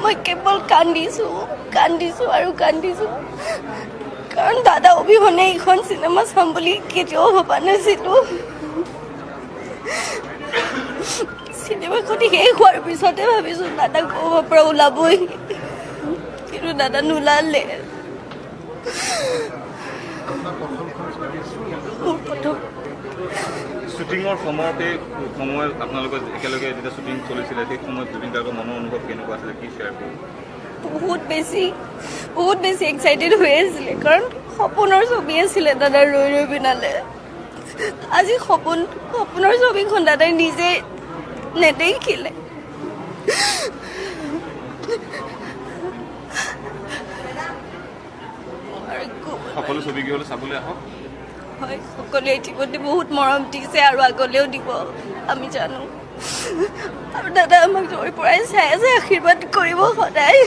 মই কেৱল কান্দিছোঁ আৰু কান্দিছোঁ কাৰণ দাদা অবিহনে এইখন চিনেমা চাম বুলি কেতিয়াও ভবা নাছিলোঁ চিনেমাখন শেষ হোৱাৰ পিছতে ভাবিছোঁ দাদাক ক'ৰবাৰ পৰা ওলাবই কিন্তু দাদা নোলালে শ্বুটিঙৰ সময়তে আপোনালোকে একেলগে যেতিয়া শ্বুটিং চলিছিলে সেই সময়ত জুবিন গাৰ্গৰ মনৰ অনুভৱ কেনেকুৱা আছিলে কি শ্বেয়াৰ কৰিব বহুত বেছি এক্সাইটেড হৈ আছিলে কাৰণ সপোনৰ ছবি আছিলে দাদাৰ ৰৈ ৰৈ বিনালে আজি সপোনৰ ছবিখন দাদাই নিজে নেদেখিলে সকলো ছবি কি হ'লে চাবলৈ আহক হয় সকলোৱে ইতিমধ্যে বহুত মৰম দিছে আৰু আগলৈও দিব আমি জানো আৰু দাদা আমাক য'ৰ পৰাই চাই আছে আশীৰ্বাদ কৰিব সদায়